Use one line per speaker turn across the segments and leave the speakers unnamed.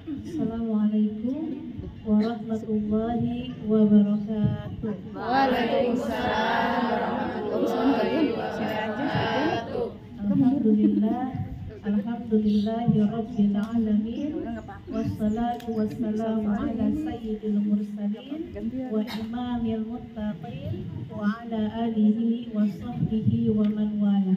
Assalamualaikum warahmatullahi wabarakatuh.
Waalaikumsalam warahmatullahi wabarakatuh.
Alhamdulillahirabbil alamin. Wassalatu wassalamu ala sayyidil mursalin wa imamil muttaqin wa ala alihi wa sahbihi wa man wala.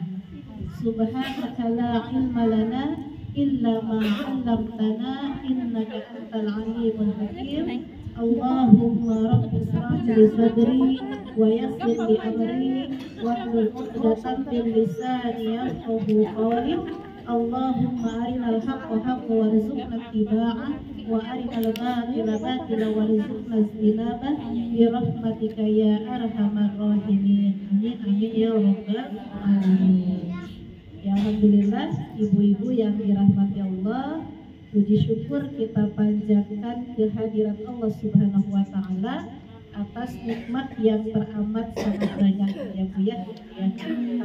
Subhanaka la ilma lana illa ma 'allamtana innaka antal alimul hakim. Allahumma rabbi ishrah li sadri wa yassir li amri wahlul 'uqdatam min lisani yafqahu qawli. Allahumma arinal haqqa haqqa warzuqna ittiba'ah wa arinal batila batila warzuqna ijtinabah bi rahmatika ya arhamar rahimin. Amin amin ya rabbal alamin. Ya alhamdulillah, ibu-ibu yang dirahmati Allah, puji syukur kita panjatkan kehadirat Allah Subhanahu wa taala atas nikmat yang teramat sangat banyak ya Bu ya.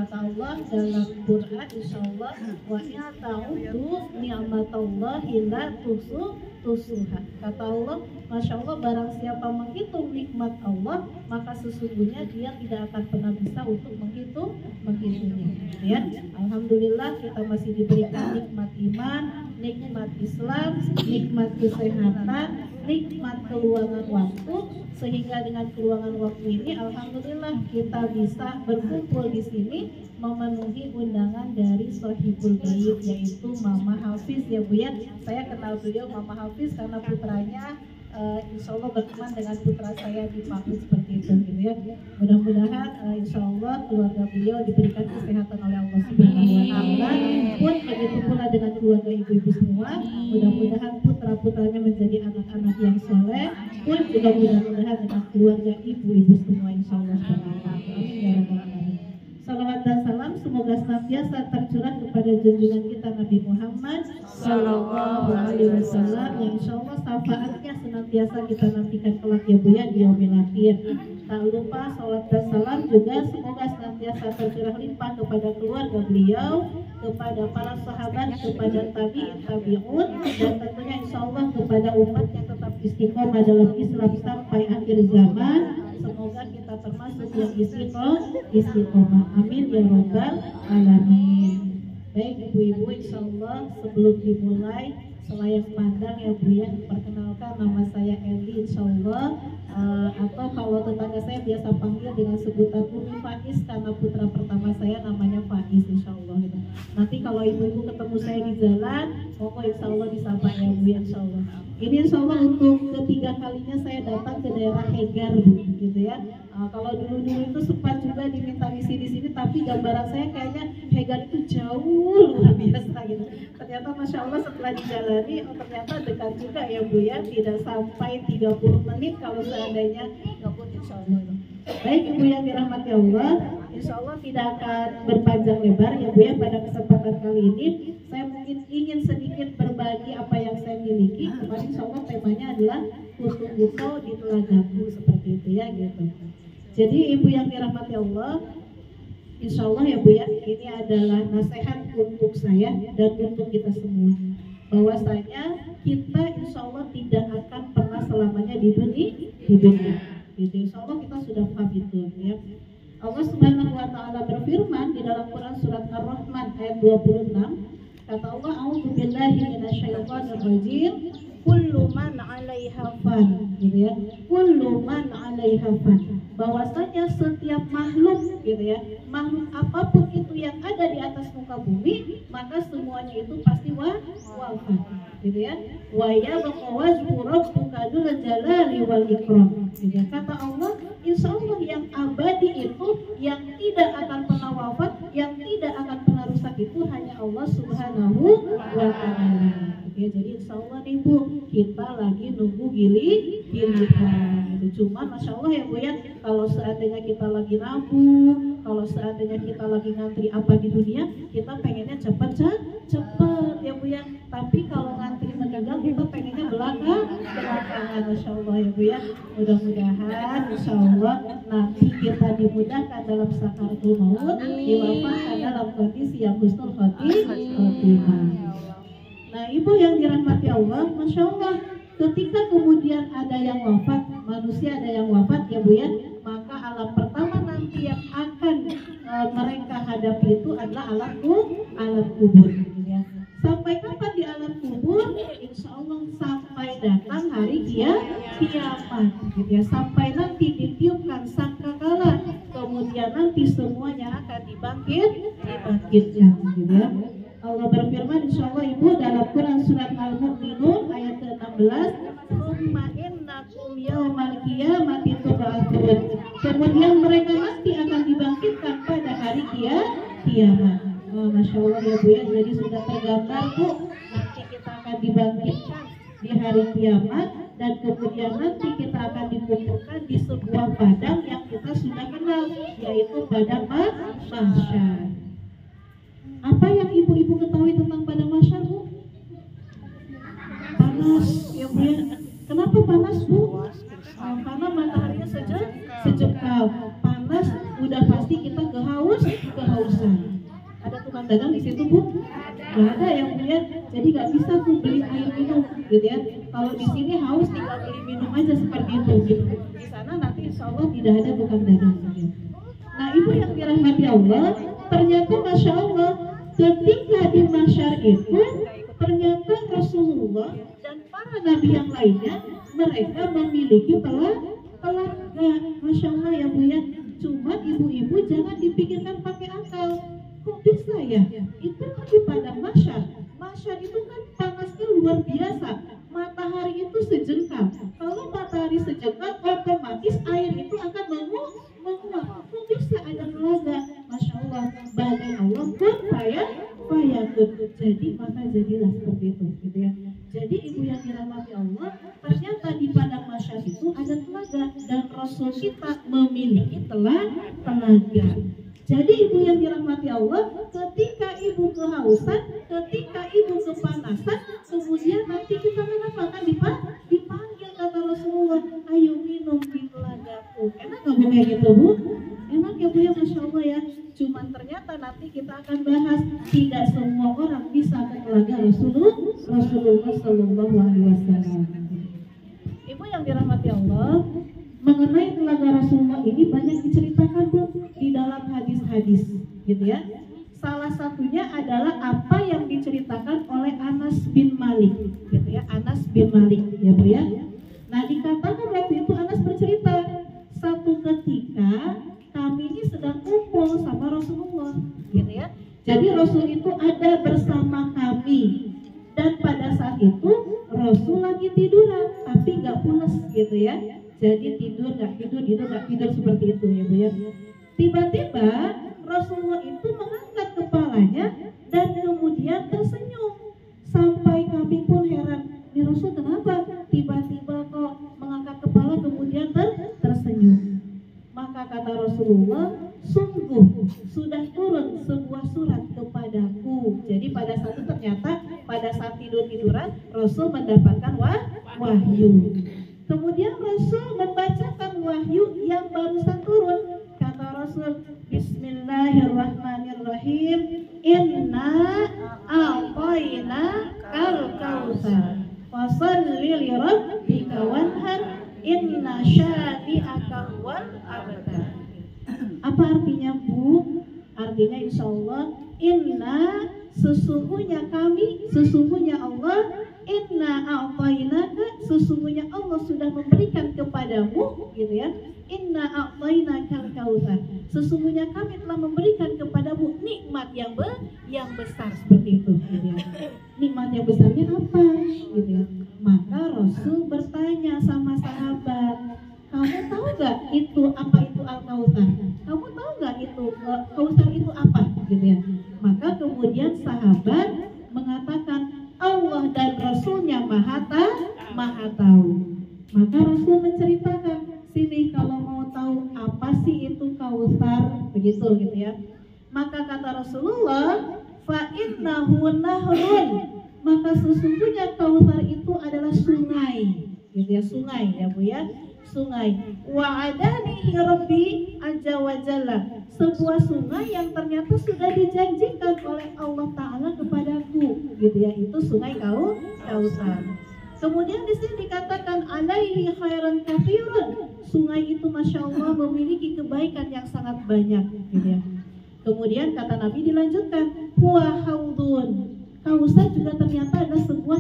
Kata Allah dalam Quran, insyaallah, wa in ta'uddu ni'matallahi la tusuha. Kata Allah, Masya Allah, barang siapa menghitung nikmat Allah, maka sesungguhnya dia tidak akan pernah bisa untuk menghitungnya. Ya, alhamdulillah kita masih diberikan nikmat iman, nikmat Islam, nikmat kesehatan, nikmat keluangan waktu, sehingga dengan keluangan waktu ini alhamdulillah kita bisa berkumpul di sini memenuhi undangan dari Sohibul Bait, yaitu Mama Hafiz ya Bu ya. Saya kenal beliau Mama Hafiz karena putranya insya Allah berteman dengan putra saya di Paku seperti itu gitu ya. Mudah-mudahan insya Allah keluarga beliau diberikan kesehatan oleh Allah Subhanahu wa taala. Pun begitu pula dengan keluarga ibu-ibu semua. Mudah-mudahan putra-putranya menjadi anak-anak yang soleh. Pun juga mudah-mudahan dengan keluarga ibu-ibu semua insya Allah Subhanahu wa taala. Amin ya rabbal alamin. Salawat dan salam semoga senantiasa tercurah kepada junjungan kita Nabi Muhammad Sallallahu Alaihi Wasallam, yang insya Allah syafaatnya senantiasa kita nantikan kelak ya Bu ya di yaumil akhir. Tak lupa salawat dan salam juga semoga senantiasa tercurah limpah kepada keluarga beliau, kepada para sahabat, kepada tabi'un, dan tentunya insya Allah kepada umat yang tetap istiqomah dalam Islam sampai akhir zaman. Semoga kita termasuk yang istiqomah. Amin ya rabbal alamin. Baik ibu-ibu, insya Allah sebelum dimulai selayang pandang ya Bu ya, perkenalkan nama saya Eli insya Allah, atau kalau tetangga saya biasa panggil dengan sebutan Umi Faiz karena putra pertama saya namanya Faiz insya Allah gitu. Nanti kalau ibu-ibu ketemu saya di jalan, pokoknya insya Allah disapa ya Bu insya Allah. Ini insya Allah untuk ketiga kalinya saya datang ke daerah Hegar gitu ya. Kalau dulu-dulu itu sempat juga diminta misi di sini, tapi gambaran saya kayaknya Hegar itu jauh luar biasa gitu. Ternyata Masya Allah setelah dijalani, ternyata dekat juga ya Bu ya, tidak sampai 30 menit kalau seandainya ngebut insya Allah. Baik ibu yang dirahmati Allah, insya Allah tidak akan berpanjang lebar ya Bu ya. Pada kesempatan kali ini saya mungkin ingin sedikit berbagi apa yang saya miliki. Kemarin insya Allah temanya adalah Kutu di Telagaku seperti itu ya gitu. Jadi ibu yang dirahmati Allah, insya Allah ya Bu ya, ini adalah nasihat untuk saya dan untuk kita semua, bahwasanya kita insya Allah tidak akan pernah selamanya di dunia. Gitu. Insya Allah kita sudah paham itu ya. Allah Subhanahu wa taala berfirman di dalam Quran surat Ar-Rahman ayat 26, kata Allah, a'udzubillahi minasyaitonir rajim, kullu man 'alaiha fan, gitu ya. Kullu man 'alaiha fan. Bahwasanya setiap makhluk gitu ya, makhluk apapun itu yang ada di atas muka bumi, maka semuanya itu pasti wafat gitu ya. Wa yabqa wajhu rabbika dzul jalali wal ikram. Gitu ya. Kata Allah, insya Allah yang abadi itu, yang tidak akan pernah wafat, yang tidak akan pernah rusak itu hanya Allah Subhanahu wa taala. Ya, jadi insya Allah nih Bu, kita lagi nunggu giliran gitu. Cuma Masya Allah ya Bu ya, kalau seandainya kita lagi nabung, kalau seandainya kita lagi ngantri apa di dunia, kita pengennya cepet ya Bu ya. Tapi kalau ngantri meninggal, kita pengennya belakangan Masya Allah ya Bu ya. Mudah-mudahan insya Allah nanti kita dimudahkan dalam sakaratul maut, diwafatkan dalam kondisi yang husnul khotimah. Nah, ibu yang dirahmati Allah, masya Allah, ketika kemudian ada yang wafat, manusia ada yang wafat ya Bu ya, maka alam pertama nanti yang akan mereka hadapi itu adalah alam kubur gitu ya. Sampai kapan di alam kubur? Insya Allah sampai datang hari kiamat gitu ya. Sampai nanti ditiupkan sangkakala, kemudian nanti semuanya akan dibangkitkan gitu ya. Allah berfirman insya Allah ibu dalam Quran surat Al-Mu'minun ayat ke-16, "Tsumma innakum yaumal qiyamati tub'atsun." Kemudian mereka nanti akan dibangkitkan pada hari kiamat. Oh, masya Allah ya Bu ya, jadi sudah tergambar Bu, nanti kita akan dibangkitkan di hari kiamat dan kemudian nanti kita akan dikumpulkan di sebuah padang yang kita sudah kenal, yaitu padang mahsyar. Apa yang ibu-ibu ketahui tentang padang mahsyar Bu? Panas ya Bu ya. Kenapa panas Bu? Karena mataharinya sejengkal. Panas, udah pasti kita kehausan. Ada tukang dagang di situ Bu? Nggak ada ya Bu ya. Jadi nggak bisa tuh beli air minum gitu ya. Kalau di sini haus tinggal beli minum aja seperti itu gitu. Di sana nanti insya Allah tidak ada tukang dagang gitu. Nah ibu yang dirahmati Allah, ternyata masya Allah ketika di mahsyar itu ternyata Rasulullah dan para nabi yang lainnya mereka memiliki telaga, masya Allah ya Bu ya. Cuma ibu-ibu jangan dipikirkan pakai akal. Kok bisa ya? Itu kan di padang mahsyar. Mahsyar itu kan panasnya luar biasa. Matahari itu sejengkal. Kalau matahari sejengkal, otomatis air itu akan menguap. Kok bisa ada telaga? Masya Allah, bagi Allah kun fayakun. Jadi maka jadilah seperti itu, gitu ya. Jadi ibu yang dirahmati Allah, ternyata di padang mahsyar itu ada telaga dan Rasul kita memiliki telaga. Jadi ibu yang dirahmati Allah, ketika ibu kehausan, ketika ibu kepanasan, kemudian nanti kita akan dipanggil kata Rasulullah, ayo minum di telagaku. Enak nggak Bu kayak gitu Bu? Enak ya Bu ya, masya Allah ya. Cuman ternyata nanti kita akan bahas tidak semua orang bisa ke telaga Rasulullah Sallallahu Alaihi Wasallam. Ibu yang dirahmati Allah, mengenai telaga Rasulullah ini banyak diceritakan Bu di dalam hadis-hadis gitu ya. Salah satunya adalah apa yang diceritakan oleh Anas bin Malik gitu ya. Anas bin Malik ya Bu ya. Nah dikatakan waktu itu Anas bercerita, satu ketika kami ini sedang kumpul sama Rasulullah gitu ya. Jadi Rasul itu ada bersama kami dan pada saat itu Rasul lagi tiduran tapi nggak pulas gitu ya. Jadi tidur nggak tidur seperti itu ya Bu ya. Tiba-tiba Rasulullah itu mengangkat kepalanya dan kemudian tersenyum. Sampai kami pun heran, ini Rasul kenapa? Tiba-tiba kok mengangkat kepala kemudian tersenyum. Maka kata Rasulullah, sungguh sudah turun sebuah surat kepadaku. Jadi pada saat itu ternyata pada saat tiduran Rasul mendapatkan wahyu. Kemudian Rasul membacakan wahyu yang barusan turun. Kata Rasul, Bismillahirrahmanirrahim, Inna a'tayna kal kautsar fasholli li rabbika wanhar inna syani'aka wal abtar. Apa artinya Bu? Artinya insya Allah, inna sesungguhnya kami, sesungguhnya Allah, inna a'tainaka sesungguhnya Allah sudah memberikan kepadamu gitu ya. Inna a'tainakal kautsar sesungguhnya kami telah memberikan kepadamu nikmat yang besar seperti itu gitu ya. Nikmat yang besarnya apa gitu ya. Maka Rasul bertanya sama sahabat, kamu tahu gak itu apa itu al-kautsar? Kamu tahu gak itu kautsar itu apa gitu ya. Maka kemudian sahabat mengatakan Allah dan Rasulnya maha tahu. Maka Rasul menceritakan, sini kalau mau tahu apa sih itu kautsar begitu gitu ya. Maka kata Rasulullah, fa innahu nahrun, maka sesungguhnya kautsar itu adalah sungai gitu ya, sungai ya Bu ya. sungai. Wa'adanihi Rabbi azza wa jalla, sebuah sungai yang ternyata sudah dijanjikan oleh Allah Ta'ala kepadaku, gitu ya, itu sungai Kautsar. Kemudian di sini dikatakan alaihi khairan katsirun, sungai itu masya Allah memiliki kebaikan yang sangat banyak, gitu ya. Kemudian kata Nabi dilanjutkan, huwa haudun, Kautsar juga ternyata adalah sebuah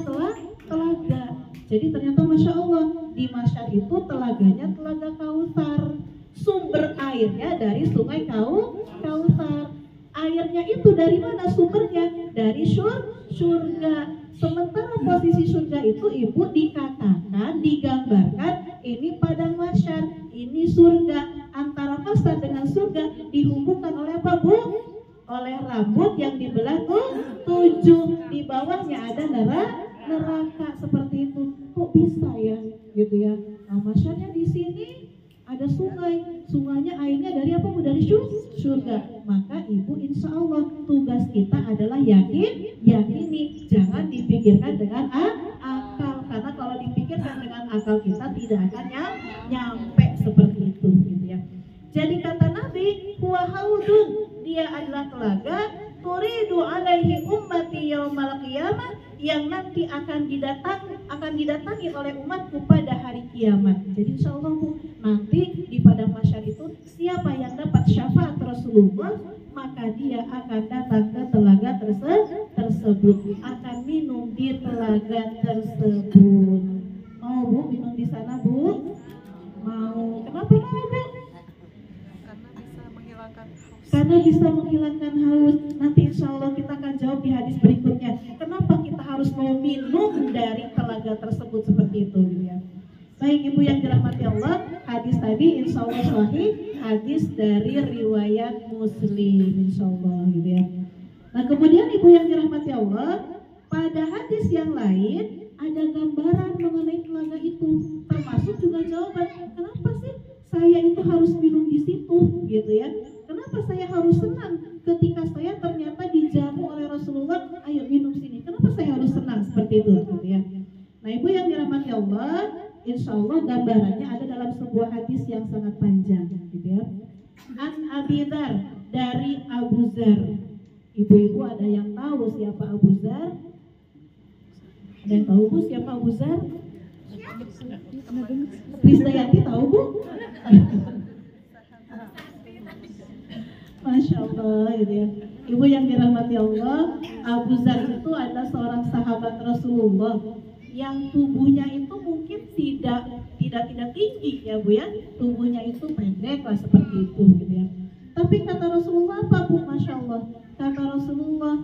telaga. Jadi ternyata masya Allah di Masyar itu telaganya telaga Kautsar, sumber airnya dari sungai Kautsar. Airnya itu dari mana sumbernya? Dari surga. Sementara posisi surga itu ibu dikatakan, digambarkan ini padang mahsyar, ini surga. Antara mahsyar dengan surga dihubungkan oleh apa bu? Oleh rambut yang dibelah 7. Di bawahnya ada neraka seperti itu. Kok bisa ya? Gitu ya. Nah, masyarnya di sini ada sungai, sungainya airnya dari apa bu? Dari surga. Maka ibu insya Allah tugas kita adalah yakini, jangan dipikirkan dengan akal, karena kalau dipikirkan dengan akal kita tidak akan nyampe seperti itu, gitu ya. Jadi kata Nabi, huwa haudun, dia adalah telaga, turidu alaihi ummati yaumal qiyamah, yang nanti akan didatangi oleh umatku pada hari kiamat. Jadi insya Allah bu, nanti di padang mahsyar itu siapa yang dapat syafaat Rasulullah, maka dia akan datang ke telaga tersebut, akan minum di telaga tersebut. Mau bu minum di sana bu? Mau. Kenapa mau bu? Karena bisa menghilangkan haus. Nanti insya Allah kita akan jawab di hadis berikutnya. Kenapa kita harus mau minum dari telaga tersebut seperti itu, gitu ya. Baik ibu yang dirahmati Allah, hadis tadi insya Allah sahih, hadis dari riwayat Muslim insya Allah, gitu ya. Nah kemudian ibu yang dirahmati Allah, pada hadis yang lain ada gambaran mengenai telaga itu, termasuk juga jawaban kenapa sih saya itu harus minum di situ, gitu ya. Kenapa saya harus senang ketika saya ternyata dijamu oleh Rasulullah, ayo minum sini. Kenapa saya harus senang seperti itu, gitu ya. Nah ibu yang dirahmati Allah, insya Allah gambarannya ada dalam sebuah hadis yang sangat panjang, gitu ya. An Abi Dzar, dari Abu Dzar. Ibu-ibu ada yang tahu siapa Abu Dzar? Ada yang tahu bu siapa Abu Dzar? Krisdayanti tahu bu? Masya Allah, gitu ya. Ibu yang dirahmati Allah, Abu Dzar itu adalah seorang sahabat Rasulullah yang tubuhnya itu mungkin tidak tinggi ya bu ya, tubuhnya itu pendek lah seperti itu, gitu ya. Tapi kata Rasulullah apa bu? Masya Allah, kata Rasulullah,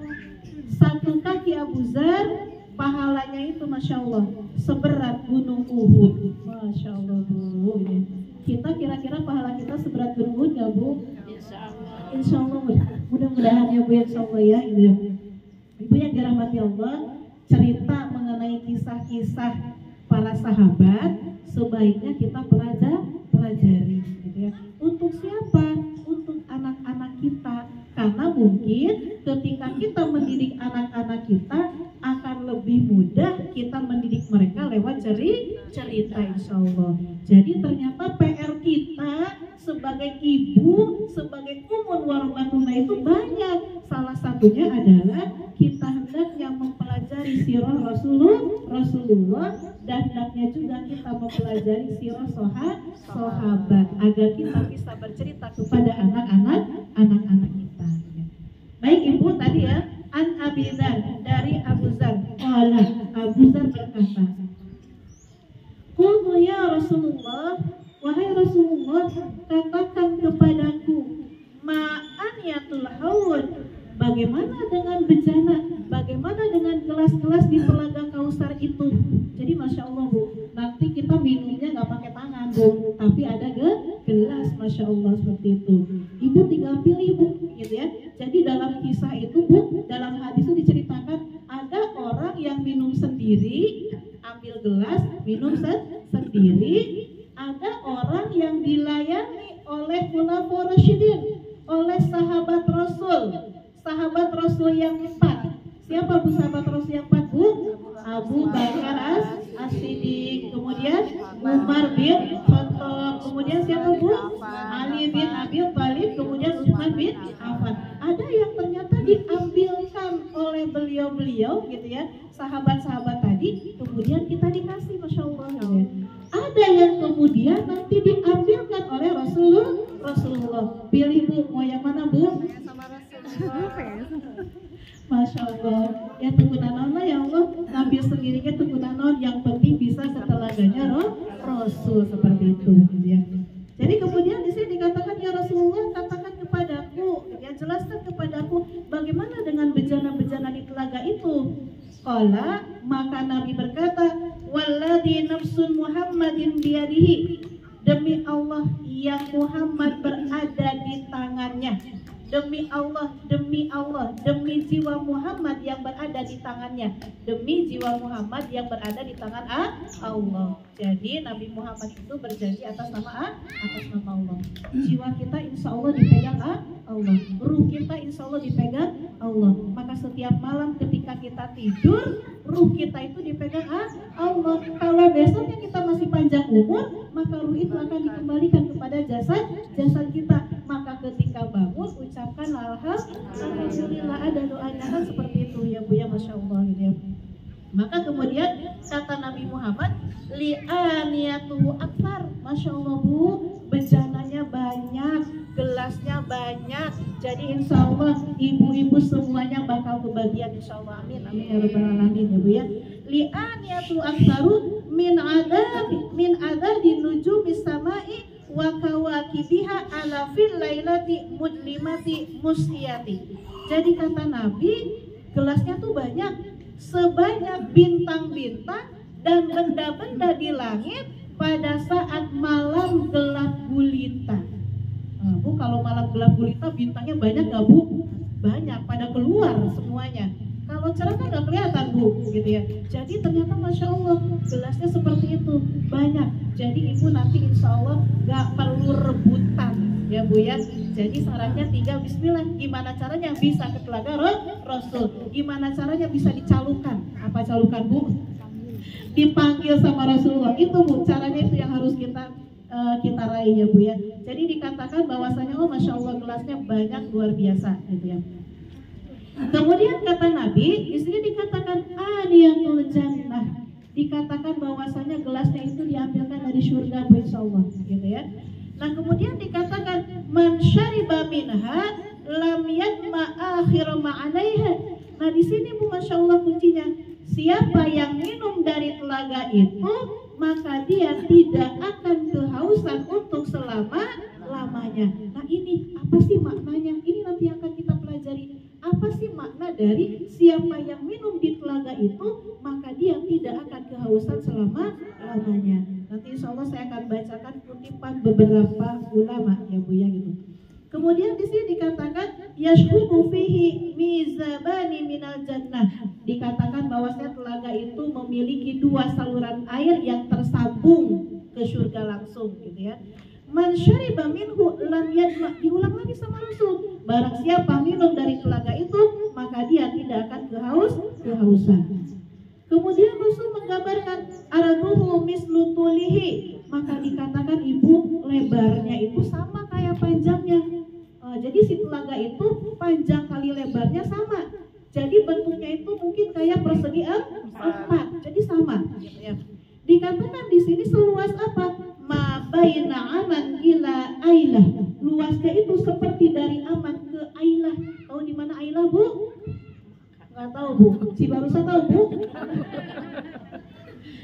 satu kaki Abu Dzar pahalanya itu masya Allah seberat gunung Uhud. Masya Allah bu, ya. Kita kira-kira pahala kita seberat gunung Uhud nggak bu? Insya Allah, mudah-mudahan ya bu, insya Allah ya, gitu ya. Ibu yang dirahmati Allah, cerita mengenai kisah-kisah para sahabat sebaiknya kita pelajari, gitu ya. Untuk siapa? Untuk anak-anak kita, karena mungkin ketika kita mendidik anak-anak kita akan lebih mudah kita mendidik mereka lewat cerita insya Allah. Jadi ternyata PR kita sebagai ibu, sebagai ummun warahmatullah itu banyak. Salah satunya adalah kita hendaknya mempelajari sirah Rasulullah, dan hendaknya juga kita mempelajari sirah sahabat agar kita bisa bercerita kepada anak-anak kita. Baik ibu, tadi ya, An Abi Dzar, dari Abu Dzar. Abu Dzar berkata, qultu ya Rasulullah, wahai Rasulullah, katakan kepadaku, ma'aniyatul haud, bagaimana dengan bejana, bagaimana dengan gelas-gelas di telaga Kautsar itu. Jadi masya Allah bu, nanti kita minumnya nggak pakai tangan bu, tapi ada gelas, masya Allah seperti itu. Ibu tinggal pilih bu, gitu ya. Jadi dalam kisah itu bu, dalam hadis itu diceritakan ada orang yang minum sendiri, ambil gelas, minum sendiri. Ada orang yang dilayani oleh khulafaur rasyidin, oleh sahabat Rasul yang 4. Siapa bu sahabat Rasul yang 4 bu? Abu Bakar As-Siddiq, kemudian Umar bin Khattab, dikasih, masya Allah. Gitu ya. Ada yang kemudian nanti diambilkan oleh Rasulullah. Pilih Bu, mau yang mana Bu? Masya Allah. Ya tunggu nanon lah ya Allah. Ngambil sendirinya tunggu nanon. Yang penting bisa setelaganya Rasul seperti itu. Gitu ya. Jadi kemudian di sini dikatakan ya Rasulullah, katakan kepadaku, ya jelaskan kepadaku bagaimana dengan bejana-bejana di telaga itu. Qala, maka Nabi berkata, walladzi nafsun Muhammadin biyadihi, demi Allah yang Muhammad berada di tangannya. Demi Allah, demi jiwa Muhammad yang berada di tangannya. Demi jiwa Muhammad yang berada di tangan Allah. Jadi Nabi Muhammad itu berjanji atas nama Allah. Jiwa kita insya Allah dipegang Allah. Ruh kita insya Allah dipegang Allah. Maka setiap malam ketika kita tidur, ruh kita itu dipegang Allah. Kalau besoknya kita masih panjang umur, maka ruh itu akan dikembalikan kepada jasad kita. Maka ketika bangun ucapkan alhamdulillah, ada doanya kan seperti itu ya Bu ya, masya Allah gitu ya. Maka kemudian kata Nabi Muhammad, li'aniyatuhu akthar, masya Allah Bu, bejananya banyak, gelasnya banyak. Jadi insya Allah ibu-ibu semuanya bakal kebagian insya Allah, amin amin ya rabbal alamin ya Bu ya. Li'aniyatuhu aktharu min adadi nujumis samai wa kawakibiha ala fil lailati mudlimati musyati. Jadi kata Nabi, gelasnya tuh banyak, sebanyak bintang-bintang dan benda-benda di langit pada saat malam gelap gulita. Nah, Bu, kalau malam gelap gulita bintangnya banyak gak Bu? Banyak, pada keluar semuanya. Kalau cerah kan gak kelihatan Bu, gitu ya. Jadi ternyata masya Allah gelasnya seperti itu, banyak. Jadi ibu nanti insya Allah gak perlu rebutan ya Bu ya. Jadi sarannya 3 bismillah. Gimana caranya bisa ke telaga Rasul? Gimana caranya bisa dicalukan? Apa calukan Bu? Dipanggil sama Rasulullah. Itu Bu, caranya itu yang harus kita raih ya Bu ya. Jadi dikatakan bahwasanya oh masya Allah gelasnya banyak luar biasa gitu ya. Kemudian kata Nabi, di sini dikatakan aniyatul jannah, dikatakan bahwasanya gelasnya itu diambilkan dari surga Bu insyaallah, gitu ya. Nah kemudian dikatakan man syariba minha lam yatma akhir ma'alaiha. Nah di sini Bu masya Allah kuncinya, siapa yang minum dari telaga itu maka dia tidak akan kehausan untuk selama-lamanya. Nah ini apa sih maknanya? Ini nanti akan kita pelajari. Apa sih makna dari siapa yang minum di telaga itu maka dia tidak akan kehausan selama-lamanya. Nanti insya Allah saya akan bacakan kutipan beberapa ulama ya Bu ya gitu. Kemudian di sini dikatakan yashkubu fihi mizabani minal jannah. Dikatakan bahwasanya telaga itu memiliki 2 saluran air yang tersambung ke surga langsung gitu ya. Man syariba minhu lam yadma, diulang lagi sama Rasul. Barang siapa minum dari telaga itu maka dia tidak akan kehausan. Kemudian Rasul menggambarkan araduhu mislu tulihi, maka dikatakan ibu lebarnya itu sama kayak panjangnya. Jadi si telaga itu panjang kali lebarnya sama. Jadi bentuknya itu mungkin kayak persegi 4. Jadi sama gitu ya. Dikatakan di sini seluas apa? Ma baina aman ila ailah. Luasnya itu seperti dari aman ke ailah. Tahu di mana ailah Bu? Nggak tahu Bu. Si Barusa tahu Bu?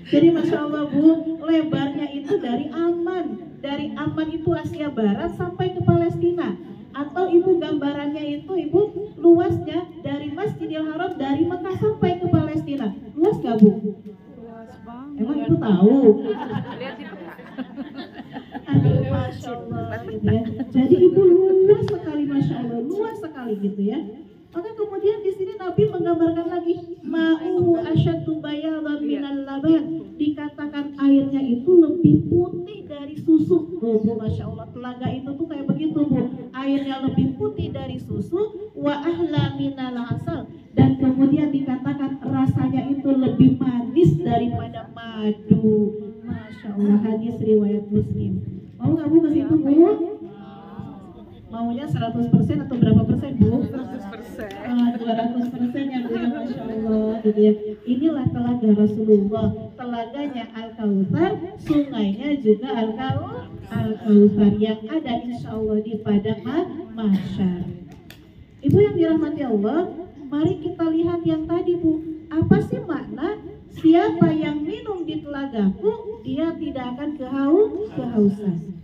Jadi masya Allah Bu, lebarnya itu dari aman. Dari aman itu Asia Barat sampai ke Palestina. Atau ibu gambarannya itu ibu luasnya dari Masjidil Haram dari Mekah sampai ke Palestina. Luas gak Bu? Emang ibu tahu? Aduh masya Allah gitu ya. Jadi ibu luas sekali masya Allah, luas sekali gitu ya. Maka kemudian di sini Nabi menggambarkan lagi ma'u asyaddu bayadan minal laban. Dikatakan airnya itu lebih putih dari susu. Bu, masya Allah telaga itu tuh kayak begitu Bu. Airnya lebih putih dari susu. Wa ahla minal asal. Dan kemudian dikatakan rasanya itu lebih manis daripada madu. Masya Allah, hadis riwayat Muslim. Mau nggak Bu ke situ Bu? Maunya 100% atau berapa persen, Bu?
100%.
200% ya, Bu, ya, Masya Allah, gitu ya. Inilah telaga Rasulullah, telaganya Al-Kautsar, sungainya juga Al-Kautsar yang ada insya Allah di padang mahsyar. Ibu yang dirahmati Allah, mari kita lihat yang tadi, Bu. Apa sih makna siapa yang minum di telagaku, dia tidak akan kehausan.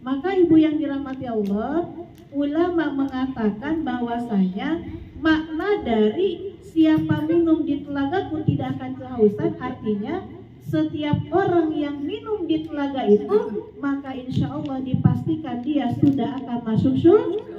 Maka ibu yang dirahmati Allah, ulama mengatakan bahwasanya makna dari siapa minum di telagaku tidak akan kehausan, artinya setiap orang yang minum di telaga itu, maka insya Allah dipastikan dia sudah akan masuk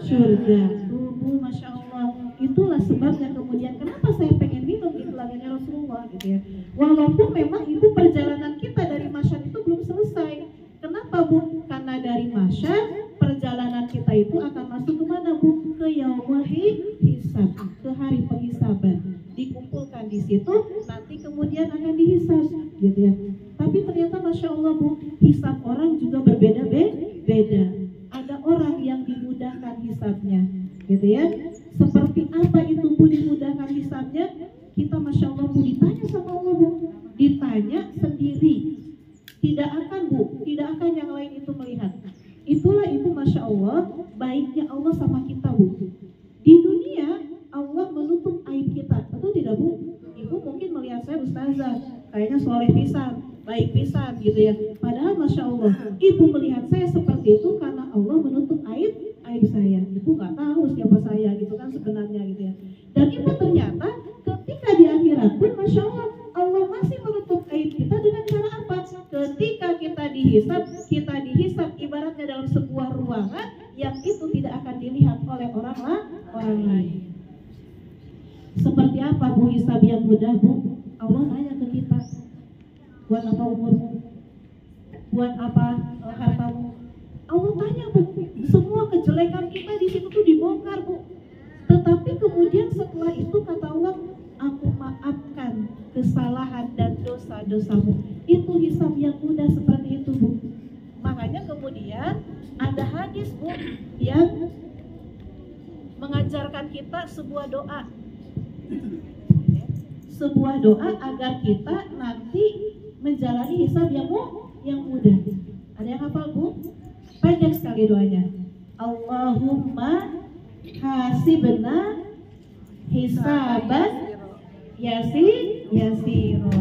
surga. Tuh, Masya Allah. Itulah sebabnya kemudian kenapa saya pengen minum di telaganya Rasulullah, gitu ya. Walaupun memang itu perjalanan kita dari masyar itu belum selesai. Kenapa, Bu? Karena dari masyar perjalanan kita itu akan masuk ke mana, Bu? Ke yaumul hisab, ke hari penghisaban. Dikumpulkan di situ, nanti kemudian akan dihisab, gitu ya. Tapi ternyata Masya Allah, Bu, hisab orang juga berbeda-beda. Ada orang yang dimudahkan hisabnya, gitu ya. Seperti apa itu, Bu, dimudahkan hisabnya? Kita Masya Allah, Bu, ditanya sama Allah, Bu. Ditanya sendiri. Tidak akan, Bu, tidak akan yang lain itu melihat. Itulah itu Masya Allah, baiknya Allah sama kita, Bu. Di dunia Allah menutup aib kita, betul tidak, Bu? Ibu mungkin melihat saya ustazah, kayaknya soleh pisan, baik pisan, gitu ya. Padahal Masya Allah, ibu melihat saya seperti itu karena Allah menutup aib saya. Ibu nggak tahu siapa saya, gitu kan sebenarnya, gitu ya. Dan ibu ternyata ketika di akhirat pun Masya Allah, Allah masih menutup aib kita dengan cara apa? Ketika kita dihisab ibaratnya dalam sebuah ruangan yang itu tidak akan dilihat oleh orang lain. Seperti apa, Bu, hisab yang mudah, Bu? Allah nanya ke kita, buat apa umurmu? Buat apa hartamu? Allah tanya, Bu. Semua kejelekan kita di situ tuh dibongkar, Bu. Tetapi kemudian setelah itu kata Allah, aku maafkan kesalahan dan dosa-dosamu. Itu hisab yang mudah seperti itu, Bu. Makanya kemudian ada hadis, Bu, yang mengajarkan kita sebuah doa. Sebuah doa agar kita nanti menjalani hisab yang mudah. Ada yang hafal, Bu? Panjang sekali doanya. Allahumma hasibna hisaban yasiro.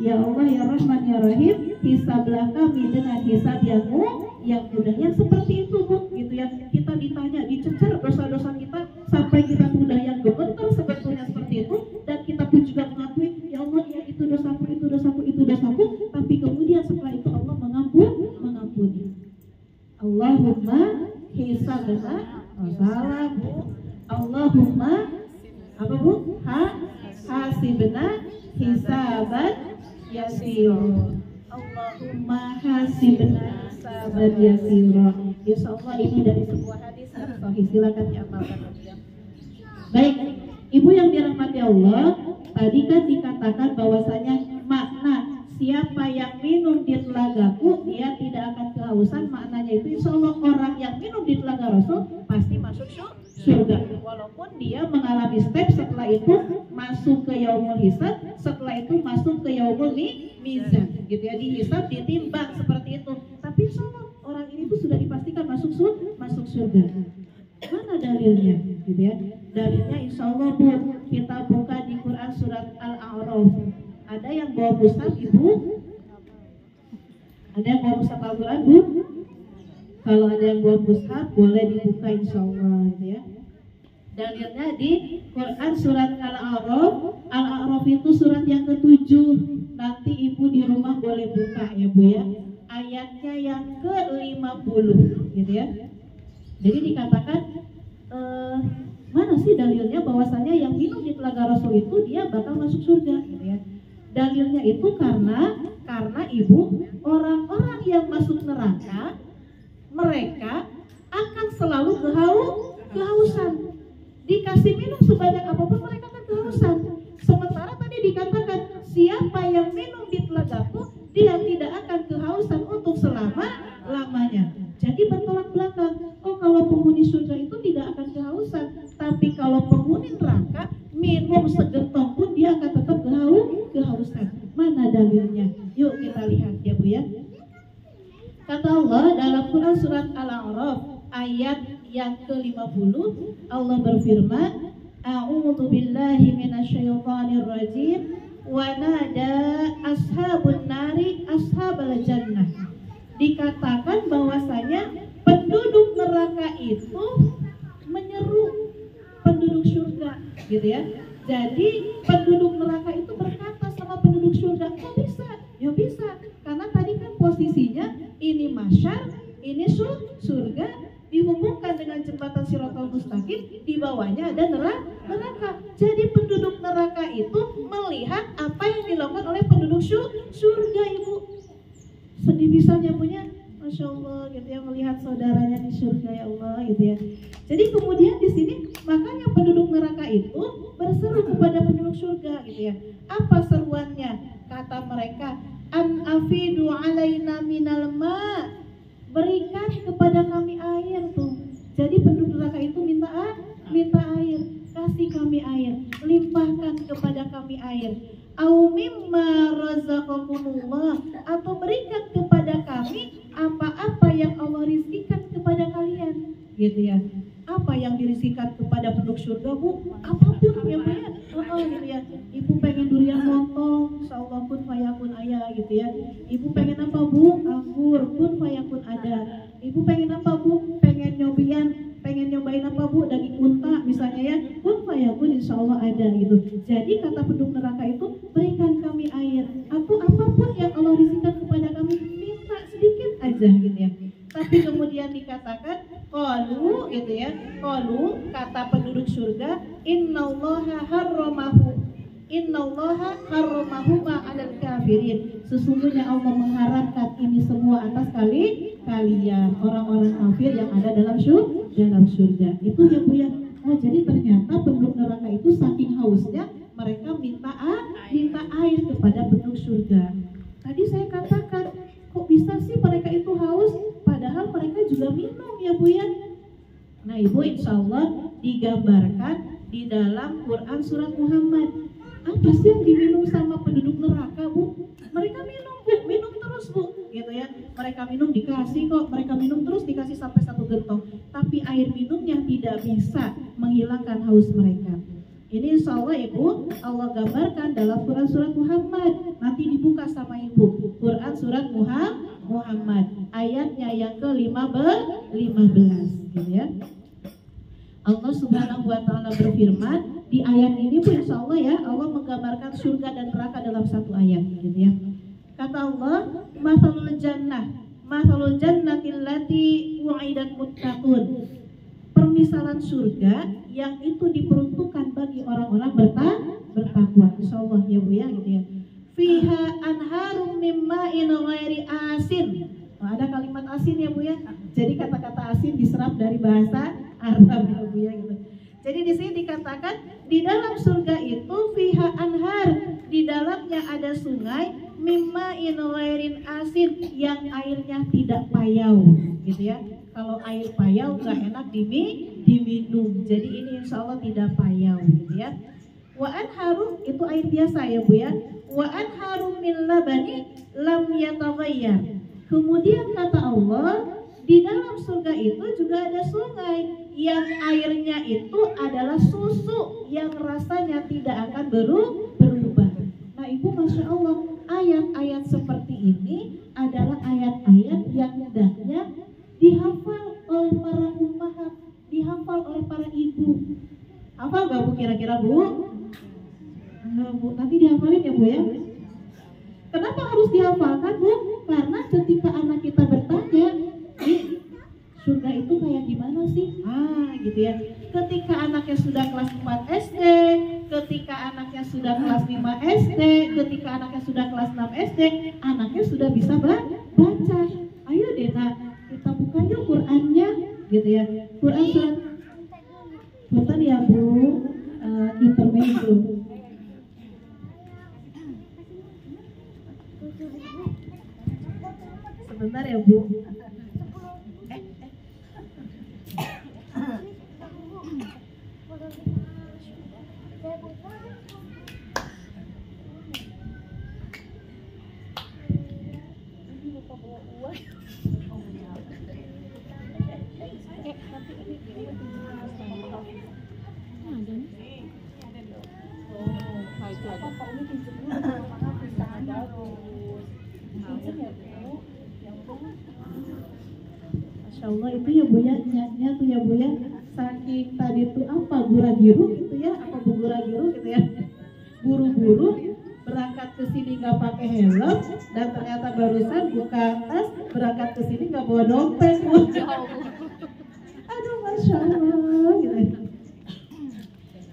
Ya Allah, ya Rahman, ya Rahim, hisablah kami dengan hisab yang mudah. Yang seperti itu, Bu, gitu ya. Kita ditanya, dicecar dosa-dosa kita sampai kita sudah yang gemeter sebetulnya seperti itu, dan kita pun juga mengakui, ya Allah, ya itu dosaku. Tapi kemudian setelah itu Allah mengampuni. Allahumma hisabna, salah, Bu. Allahumma apa, Bu? Hasibna hisaban yasiro. Allahumma hasibna hisaban yasiro. Insya Allah ini dari sebuah hadis yang sahih, silakan diamalkan. Baik, Ibu yang dirahmati Allah, tadi kan dikatakan bahwasanya makna siapa yang minum di telagaku dia tidak akan kehausan. Maknanya itu insya Allah orang yang minum di telaga Rasul pasti masuk surga, walaupun dia mengalami step setelah itu masuk ke yaumul hisab, setelah itu masuk ke yaumul mizan, gitu ya, dihisab, ditimbang seperti itu. Tapi insya Allah orang ini tuh sudah dipastikan masuk surga. Mana dalilnya, gitu ya? Dalilnya insya Allah, Bu, kita buka di Quran surat Al-A'raf. Ada yang bawa mushaf, Ibu? Ada yang bawa mushaf Al-Quran, Bu? Kalau ada yang bawa mushaf boleh dibuka insya Allah, gitu ya. Dalilnya di Quran surat Al-A'raf. Al-A'raf itu surat yang ke-7. Nanti Ibu di rumah boleh buka ya, Bu, ya. Ayatnya yang ke-50, gitu ya. Jadi dikatakan mana sih dalilnya bahwasanya yang minum di telaga Rasul itu dia bakal masuk surga, gitu ya. Dalilnya itu karena Ibu, orang-orang yang masuk neraka mereka akan selalu kehausan. Dikasih minum sebanyak apapun mereka akan kehausan. Sementara tadi dikatakan siapa yang minum di telagaku dia tidak akan kehausan untuk selama-lamanya. Jadi bertolak belakang. Oh, kalau penghuni surga itu lihat ya Bu ya. Kata Allah dalam Quran surat Al-A'raf ayat yang ke-50, Allah berfirman, A'udzu billahi minasyaitonir rajim wa nada ashabun nari ashabal jannah. Dikatakan bahwasanya penduduk neraka itu menyeru penduduk surga gitu ya. Jadi penduduk neraka itu berkata sama penduduk surga, kok bisa? Ya bisa, karena tadi kan posisinya ini masyar, ini surga, dihubungkan dengan jembatan Shiratal Mustaqim, di bawahnya ada neraka. Jadi penduduk neraka itu melihat apa yang dilakukan oleh penduduk surga, Ibu. Sedih bisanya punya, Masya Allah gitu ya, melihat saudaranya di surga ya Allah gitu ya. Jadi kemudian di sini makanya penduduk neraka itu berseru kepada penduduk surga gitu ya. Apa seruannya? Kata mereka, an afidu alaina minal ma, berikan kepada kami air tuh. Jadi penduduk neraka itu minta air, kasih kami air, limpahkan kepada kami air. Au mimma razaqakumullah, atau berikan kepada kami apa-apa yang Allah rizkikan kepada kalian gitu ya. Apa yang dirisikan kepada penduduk surga, Bu? Apapun ya Bu ya. Gitu ya. Ibu pengen durian lontong, insyaallah kun fayakun ayah gitu ya. Ibu pengen apa, Bu? Anggur, kun fayakun ada. Ibu pengen apa, Bu? Pengen nyobain apa, Bu? Daging unta misalnya ya. Kun fayakun insyaallah ada gitu. Jadi kata penduduk neraka itu, berikan kami air. Apapun yang Allah rizkikan kepada kami, minta sedikit aja gitu ya. Tapi kemudian dikatakan qalu gitu ya. Qalu, kata penduduk surga, innallaha harramahu ma'alal kafirin. Sesungguhnya Allah mengharamkan ini semua atas kalian orang-orang kafir yang ada dalam surga. Itu ya Bu ya. Oh, jadi ternyata penduduk neraka itu saking hausnya mereka minta air kepada penduduk surga. Tadi saya katakan, kok bisa sih mereka itu haus? Padahal mereka juga minum ya Bu ya. Nah Ibu, insya Allah digambarkan di dalam Quran surat Muhammad. Apa sih yang diminum sama penduduk neraka, Bu? Mereka minum, Bu, minum terus, Bu, gitu ya. Mereka minum dikasih kok, mereka minum terus dikasih sampai 1 gentong. Tapi air minumnya tidak bisa menghilangkan haus mereka. Ini insya Allah Ibu, Allah gambarkan dalam Quran surat Muhammad. Nanti dibuka sama Ibu, Quran surat Muhammad ayatnya yang ke-15 gitu ya. Allah Subhanahu wa taala berfirman di ayat ini Bu, insya Allah ya, Allah menggambarkan surga dan neraka dalam satu ayat gitu ya. Kata Allah, mathalul jannati allati u'idat muttaqun. Permisalan surga yang itu diperuntukkan bagi orang-orang bertakwa. Insyaallah ya Bu ya gitu ya. Fiha anharum mimma'in ghairi asin. Nah, ada kalimat asin ya Bu ya. Jadi kata-kata asin diserap dari bahasa Arab ya Bu ya gitu. Jadi di sini dikatakan di dalam surga itu fiha anhar, di dalamnya ada sungai mimma'in ghairin asin, yang airnya tidak payau gitu ya. Kalau air payau nggak enak diminum. Jadi ini insya Allah tidak payau gitu ya. Wa anharum, itu air biasa ya Bu ya. Wa anharum min labani lam yataghayyar. Kemudian kata Allah, di dalam surga itu juga ada sungai yang airnya itu adalah susu yang rasanya tidak akan berubah. Nah Ibu, Masya Allah, ayat-ayat seperti ini adalah ayat-ayat yang hendaknya dihafal oleh para ummahat, dihafal oleh para ibu. Hafal gak Bu kira-kira Bu? Enggak Bu, nanti dihafalin ya Bu ya. Kenapa harus dihafalkan Bu? Karena ketika anak kita bertanya, di surga itu kayak gimana sih? Gitu ya. Ketika anaknya sudah kelas 4 SD, ketika anaknya sudah kelas 5 SD, ketika anaknya sudah kelas 6 SD, anaknya sudah bisa baca. Ayo deh nak, kita buka yuk Qurannya gitu ya. Quran surat Quran ya Bu, intermezzo. Sebentar ya Bu. Masya Allah itu ya Bu ya, niatnya tuh ya Bu ya, saking tadi tuh apa gura biru gitu ya, apa gura biru gitu ya, buru-buru berangkat ke sini nggak pakai helm dan ternyata barusan buka tas berangkat ke sini nggak bawa dompet Bu. Aduh Masya Allah gitu.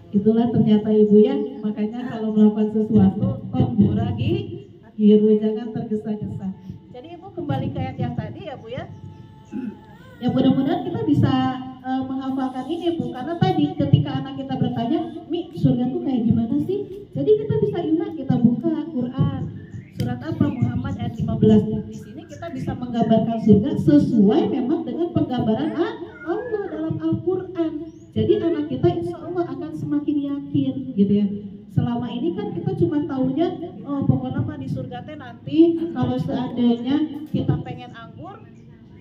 Itulah ternyata Ibu ya, makanya kalau melakukan sesuatu kok gura biru, jangan tergesa-gesa. Jadi Ibu kembali ke ayat yang tadi ya Bu ya. Ya mudah-mudahan kita bisa menghafalkan ini Bu, karena tadi ketika anak kita bertanya, Mi surga tuh kayak gimana sih? Jadi kita bisa ingat, kita buka Quran surat apa, Muhammad ayat 15. Di sini kita bisa menggambarkan surga sesuai memang dengan penggambaran Allah dalam Al-Quran. Jadi anak kita insya Allah akan semakin yakin gitu ya. Selama ini kan kita cuma taunya, oh pokoknya mah di surga teh nanti kalau seandainya kita pengen anggur,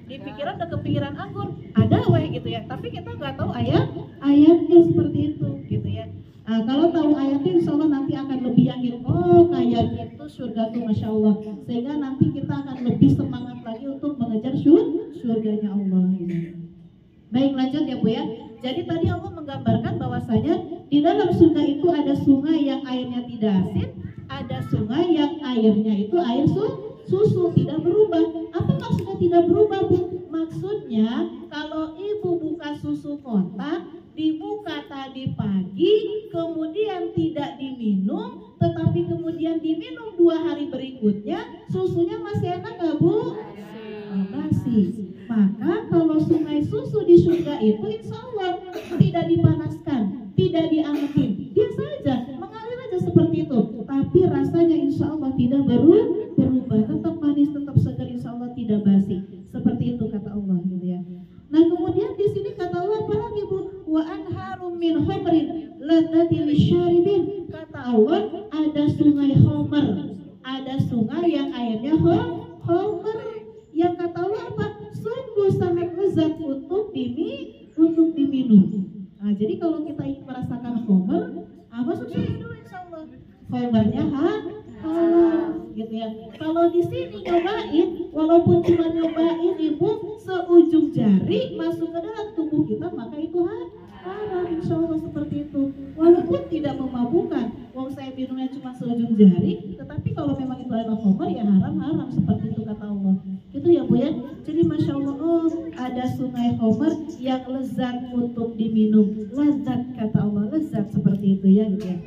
di pikiran udah kepikiran anggur, ada weh gitu ya. Tapi kita nggak tahu ayatnya seperti itu gitu ya. Nah, kalau tahu ayatnya insya Allah nanti akan lebih yakin, oh kayak gitu surga tuh Masya Allah. Sehingga nanti kita akan lebih semangat lagi untuk mengejar surganya Allah gitu. Baik, lanjut ya Bu ya. Jadi tadi Allah menggambarkan bahwasanya di dalam surga itu ada sungai yang airnya tidak asin, ada sungai yang airnya itu air susu tidak berubah. Apa maksudnya tidak berubah Bu? Maksudnya kalau Ibu buka susu kotak, dibuka tadi pagi, kemudian tidak diminum, tetapi kemudian diminum 2 hari berikutnya, susunya masih enak nggak Bu? Masih. Maka kalau sungai susu di surga itu insya Allah tidak dipanaskan, tidak diangetin, biasa aja, mengalir aja seperti itu. Tapi rasanya insya Allah tidak berubah, tetap manis, tetap segar, insya Allah tidak basi. Seperti itu kata Allah gitu ya. Nah kemudian di sini kata Allah apa lagi Bu? Wa anharum min khamrin ladzatil syaribin. Kata Allah ada sungai khamr, ada sungai yang airnya khamr. Yang kata Allah apa? Sungguh sangat lezat untuk diminum. Nah, jadi kalau kita ingin merasakan khamr, masuk sini dulu insya Allah. Khamrnya halal gitu ya. Kalau di sini nyobain, walaupun cuma nyobain Ibu seujung jari masuk ke dalam tubuh kita, maka itu haram insya Allah seperti itu. Walaupun tidak memabukkan, wong saya minumnya cuma seujung jari, tetapi kalau memang itu adalah khamr ya haram seperti itu kata Allah. Itu ya Bu ya. Jadi Masya Allah, oh ada sungai khamr yang lezat untuk diminum. Lezat kata Allah, lezat seperti itu ya gitu ya.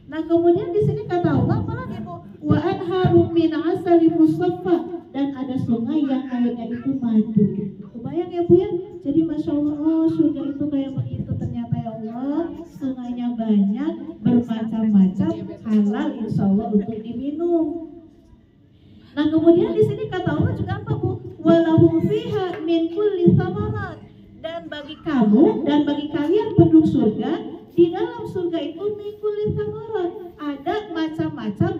Nah kemudian di sini kata Allah apa lagi Bu? Wa anharum min asali musaffa, dan ada sungai yang airnya itu madu. Kebayang ya Bu ya. Jadi Masya Allah, oh surga itu kayak begitu ternyata ya Allah. Sungainya banyak, bermacam-macam, halal insya Allah untuk diminum. Nah kemudian di sini kata Allah juga apa Bu? Walahum fiha min kulli thamarat, dan bagi kamu dan bagi kalian penduduk surga, di dalam surga itu min kulli thamarat, ada macam-macam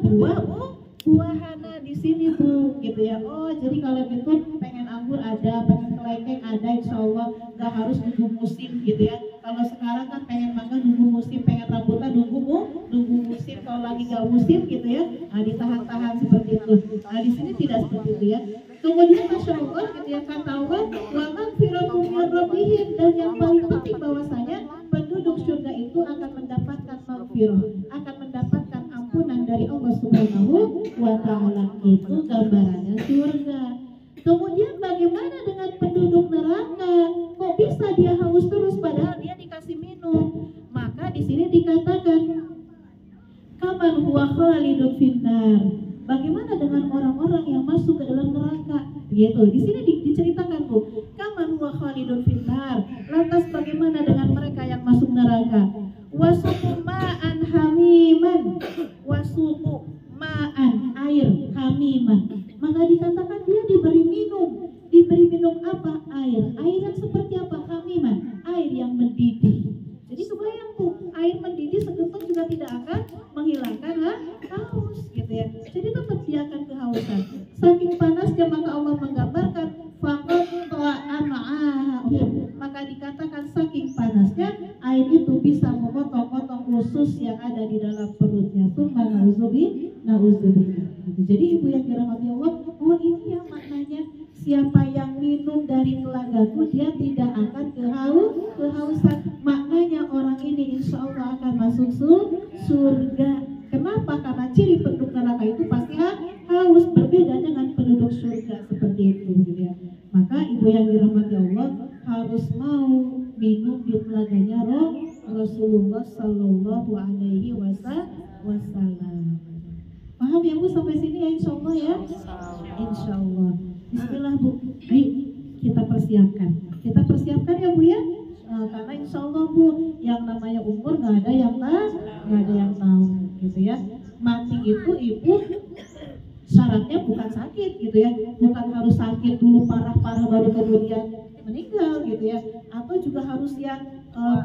buahana di sini Bu gitu ya. Oh jadi kalau gitu pengen anggur ada, pengen kelengkeng ada, insya Allah nggak harus nunggu musim gitu ya. Kalau sekarang kan pengen mangga nunggu musim, pengen rambutan nunggu musim, kalau lagi nggak musim gitu ya, nah ditahan-tahan seperti itu. Nah di sini tidak seperti itu ya. Kemudian Masya Allah gitu ya, kata Allah wa maghfiratun min rabbihim, dan yang paling penting bahwasanya penduduk surga itu akan mendapatkan maghfirah, akan mendapatkan ampunan dari Allah Subhanahu wa Ta'ala. Itu gambarannya surga. Kemudian bagaimana dengan penduduk neraka? Kok bisa dia haus terus padahal dia dikasih minum? Maka di sini dikatakan kaman huwa khalidun finnar. Bagaimana dengan orang-orang yang masuk ke dalam neraka? Gitu. Di sini diceritakan Bu, kaman huwa khalidun finnar. Lantas bagaimana dengan mereka yang masuk neraka? Wasuqu ma'an hamiman. Wasuqu ma'an, air hamiman. Maka dikatakan dia diberi minum. Diberi minum apa? Air. Air yang seperti apa? Hamiman, air yang mendidih. Jadi kebayang Bu, air mendidih segetuk juga tidak akan menghilangkan haus gitu ya. Jadi tetap dia akan kehausan. Saking panasnya maka Allah menggambar siapa yang minum dari telagaku dia tidak akan kehausan. Maknanya orang ini insya Allah akan masuk surga. Kenapa? Karena ciri penduduk neraka itu pasti haus, berbeda dengan penduduk surga seperti itu gitu ya. Maka ibu yang dirahmati Allah harus mau minum di telaganya Rasulullah Sallallahu Alaihi Wasallam. Paham ya Bu sampai sini ya insya Allah ya? Insya Allah. Bismillah Bu. Ayo kita persiapkan. Kita persiapkan ya Bu ya. Karena insya Allah Bu yang namanya umur nggak ada yang tahu gitu ya. Mati itu ibu syaratnya bukan sakit gitu ya, bukan harus sakit dulu parah-parah baru kemudian meninggal gitu ya, atau juga harus yang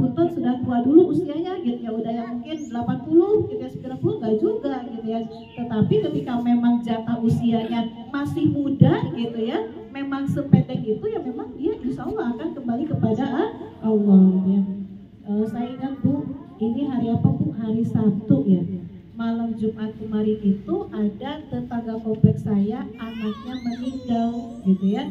punten sudah tua dulu usianya gitu ya, udah yang mungkin 80 gitu ya, 90 enggak juga gitu ya. Tetapi ketika memang jatah usianya masih muda gitu ya, memang sependek itu ya, memang dia insya Allah akan kembali kepada Allah ya. Saya ingat Bu, ini hari apa Bu? Hari Sabtu ya. Malam Jumat kemarin itu ada tetangga kompleks saya anaknya meninggal gitu ya.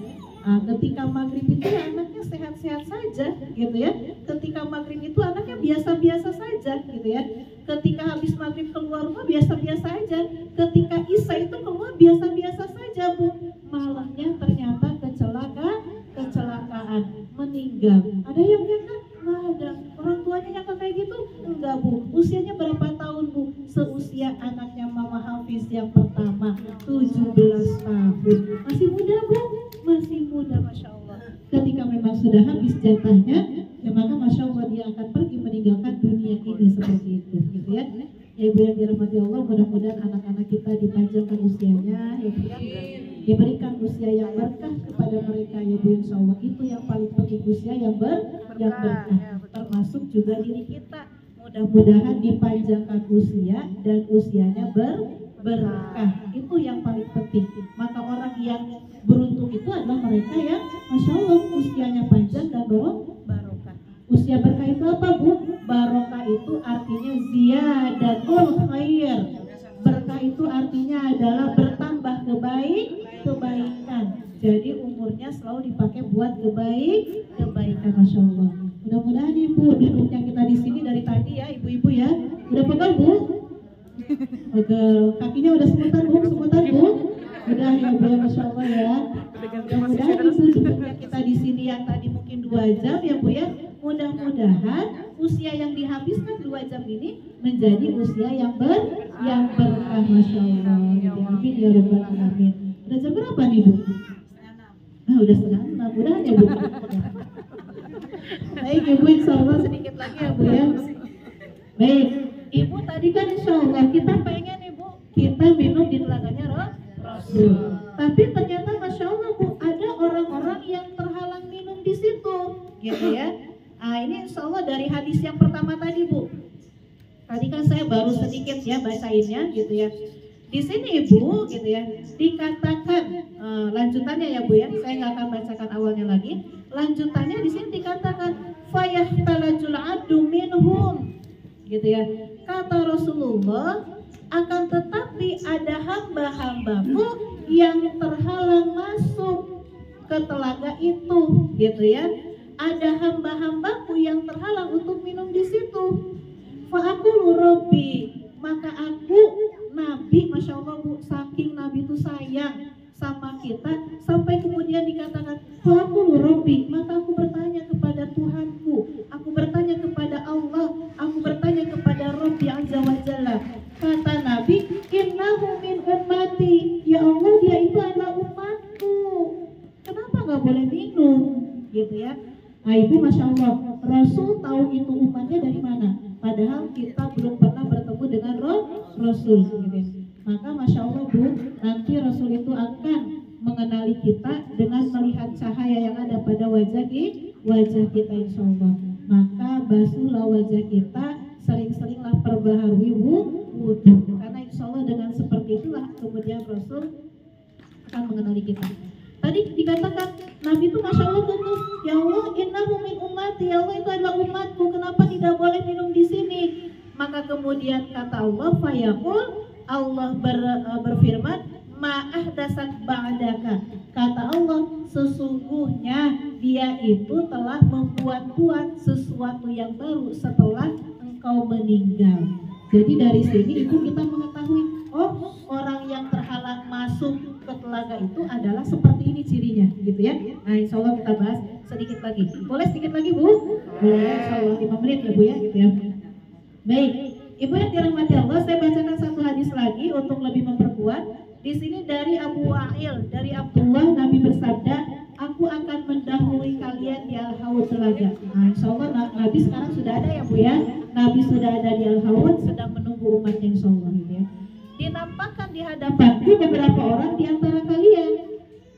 Ketika maghrib itu ya anaknya sehat-sehat saja gitu ya. Ketika maghrib itu anaknya biasa-biasa saja gitu ya. Ketika habis maghrib keluar rumah biasa-biasa aja. Ketika isya itu keluar biasa-biasa saja Bu. Malamnya ternyata kecelakaan meninggal. Ada yang nyangka? Nggak ada. Orang tuanya nyangka kayak gitu? Enggak Bu. Usianya berapa tahun Bu? Seusia anaknya Mama Hafiz yang pertama, 17 tahun. Masih muda Bu? Masih muda, Masya Allah. Ketika memang sudah habis jatahnya, ya maka Masya Allah dia akan pergi meninggalkan dunia ini seperti itu gitu ya. Ya Ibu yang dirahmati Allah, mudah-mudahan anak-anak kita dipanjangkan usianya ya Bu, diberikan usia yang berkah kepada mereka ya Bu, insya Allah. Itu yang paling penting, usia yang berkah, termasuk juga diri kita. Mudah-mudahan dipanjangkan usia dan usianya berkah. Itu yang paling penting. Maka orang yang beruntung itu adalah mereka yang Masya Allah usianya panjang dan barokah. Usia berkah itu apa Bu? Barokah itu artinya ziyadatul khair. Berkah itu artinya adalah bertambah kebaikan. Jadi umurnya selalu dipakai buat kebaikan, Masya Allah. Mudah-mudahan Ibu duduknya kita di sini dari tadi ya, ibu-ibu ya. Udah pegal Bu? Pegal. Kakinya udah semutan Bu? Udah ya Bu ya, Masya Allah ya. Mudah-mudahan Ibu duduknya kita di sini yang tadi mungkin 2 jam ya Bu ya. Mudah-mudahan usia yang dihabiskan 2 jam ini menjadi usia yang berkah, Masya Allah. Amin ya Rabbal Alamin. Udah jam berapa nih Bu? Udah 5:30. Mudah-mudahan ya Bu. Baik Ibu, insya Allah sedikit lagi ya Bu ya. Baik Ibu, tadi kan insya Allah kita pengen Ibu kita minum di telaganya Rasul. Tapi ternyata Masya Allah Bu, ada orang-orang yang terhalang minum di situ gitu ya. Ini insya Allah dari hadis yang pertama tadi Bu. Tadi kan saya baru sedikit ya bacainnya gitu ya. Di sini Ibu gitu ya dikatakan lanjutannya ya Bu ya. Saya nggak akan bacakan awalnya lagi. Lanjutannya di sini dikatakan fayahtalajul adu minhum gitu ya. Kata Rasulullah, akan tetapi ada hamba-hambaku yang terhalang masuk ke telaga itu gitu ya. Ada hamba-hambaku yang terhalang untuk minum di situ. Fa'aqulu Rabbi, maka aku Nabi, Masya Allah Bu, saking Nabi itu sayang sama kita sampai kemudian dikatakan fa'aqulu Rabbi, maka aku bertanya kepada Tuhanku, aku bertanya kepada Allah, aku bertanya kepada Rabbi Azza wa Jalla. Kata Nabi, innahu min ummati, ya Allah dia itu adalah umatku, kenapa nggak boleh minum gitu ya. Nah Ibu, Masya Allah, Rasul tahu itu umatnya dari mana? Padahal kita belum pernah bertemu dengan Rasul gitu. Maka Masya Allah Bu, nanti Rasul itu akan mengenali kita dengan melihat cahaya yang ada pada wajah kita insya Allah. Maka basuhlah wajah kita, sering-seringlah perbaharui wudhu. Karena insya Allah dengan seperti itulah kemudian Rasul akan mengenali kita. Tadi dikatakan Nabi itu Masya Allah tutup, ya Allah innahu min ummati, ya Allah itu adalah umatku, kenapa tidak boleh minum di sini? Maka kemudian kata Allah fayaqul, Allah berfirman, ma ahdatsat ba'daka. Kata Allah, sesungguhnya dia itu telah membuat sesuatu yang baru setelah engkau meninggal. Jadi dari sini itu kita mengetahui, oh orang yang terhalang masuk ke telaga itu adalah seperti ini cirinya, gitu ya. Nah, insya Allah kita bahas sedikit lagi. Boleh sedikit lagi, Bu? Boleh, insya Allah 5 menit ya, Bu ya, gitu ya. Baik, Ibu yang dirahmati Allah, saya bacakan satu hadis lagi untuk lebih memperkuat. Di sini dari Abu Wa'il, dari Abdullah, Nabi bersabda, aku akan mendahului kalian di Al-Haud telaga. Nah, insya Allah Nabi sekarang sudah ada ya, Bu ya. Nabi sudah ada di Al-Haud, sedang menunggu umatnya, insya Allah, gitu ya. Dinampakkan di hadapanku beberapa orang di antara kalian.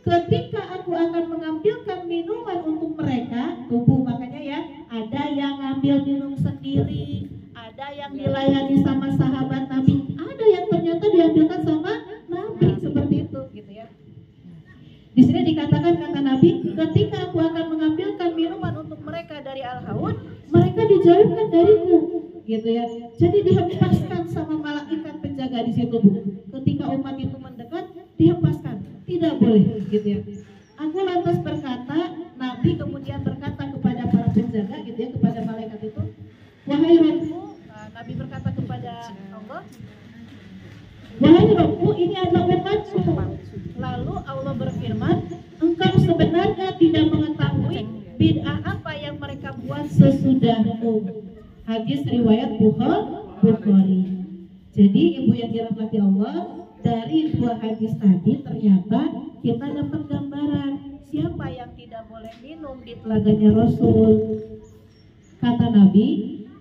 Ketika aku akan mengambilkan minuman untuk mereka, tubuh makanya ya, ada yang ngambil minum sendiri, ada yang dilayani sama sahabat Nabi, ada yang ternyata diambilkan sama Nabi, seperti itu, gitu ya. Di sini dikatakan kata Nabi, ketika aku akan mengambilkan minuman untuk mereka dari Al-Haud, mereka dijauhkan dariku, gitu ya. Jadi dihempaskan sama malaikat penjaga di situ, Bu. Ketika umat itu mendekat, dihempaskan, tidak boleh, gitu ya. Aku lantas berkata, Nabi kemudian berkata kepada para penjaga, gitu ya, kepada malaikat itu, wahai Rabbku, Nabi berkata kepada Allah, wahai Rabbku, ini adalah umatku. Lalu Allah berfirman, engkau sebenarnya tidak mengetahui bid'ah apa yang mereka buat sesudahmu. Hadis riwayat Bukhari. Jadi ibu yang dirahmati Allah, dari dua hadis tadi ternyata kita dapat gambaran siapa yang tidak boleh minum di telaganya Rasul. Kata Nabi,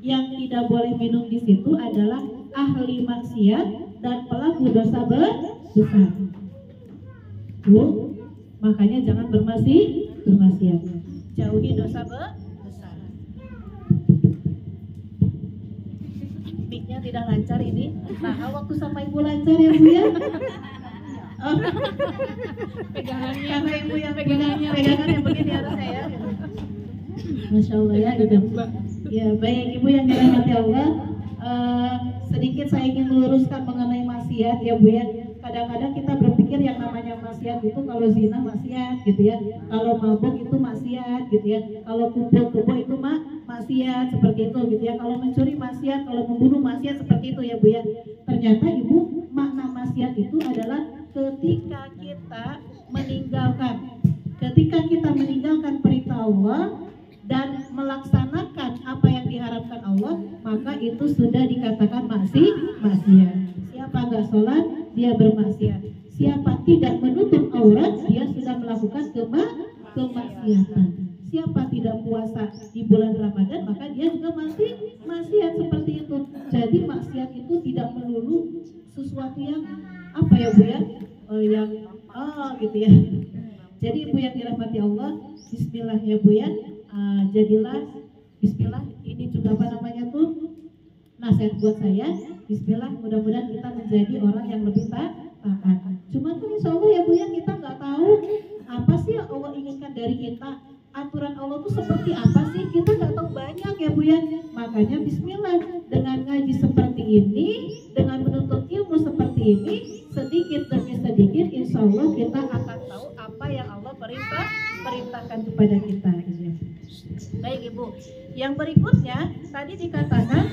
yang tidak boleh minum di situ adalah ahli maksiat dan pelaku dosa besar. Bu, makanya jangan bermaksiat. Jauhi dosa besar. Mic-nya tidak lancar ini. Nah, waktu sama ibu lancar ya, Bu ya. Oh. Pegangannya. Karena ibu yang pegangannya begini harusnya ya. Masya Allah ya, gitu. Ya, baik ibu yang dirahmati Allah. Sedikit saya ingin meluruskan mengenai maksiat ya, Bu ya. Kadang-kadang kita berpikir yang namanya maksiat itu kalau zina maksiat, gitu ya. Kalau mabuk itu maksiat, gitu ya. Kalau kumpul-kumpul itu maksiat, seperti itu, gitu ya. Kalau mencuri maksiat, kalau membunuh maksiat, seperti itu ya, Bu ya. Ternyata ibu, makna maksiat itu adalah ketika kita meninggalkan perintah Allah dan melaksanakan apa yang diharapkan Allah, maka itu sudah dikatakan maksiat. Siapa nggak sholat, dia bermaksiat. Siapa tidak menutup aurat, dia sudah melakukan kemaksiatan. Siapa tidak puasa di bulan Ramadan, maka dia juga maksiat, seperti itu. Jadi maksiat itu tidak melulu sesuatu yang apa ya, Bu ya, gitu ya. Jadi ibu yang dirahmati Allah, bismillah ya, Bu ya. Jadilah bismillah, ini juga apa namanya tuh, nasihat buat saya. Bismillah, mudah-mudahan kita menjadi orang yang lebih taat. Cuma kan insya Allah ya, Bu ya, kita nggak tahu apa sih yang Allah inginkan dari kita. Aturan Allah tuh seperti apa sih, kita nggak tahu banyak ya, Bu ya. Makanya bismillah, dengan ngaji seperti ini, dengan menuntut ilmu seperti ini, sedikit demi sedikit insya Allah kita akan tahu apa yang Allah perintahkan kepada kita, gitu ya. Baik Ibu, yang berikutnya tadi dikatakan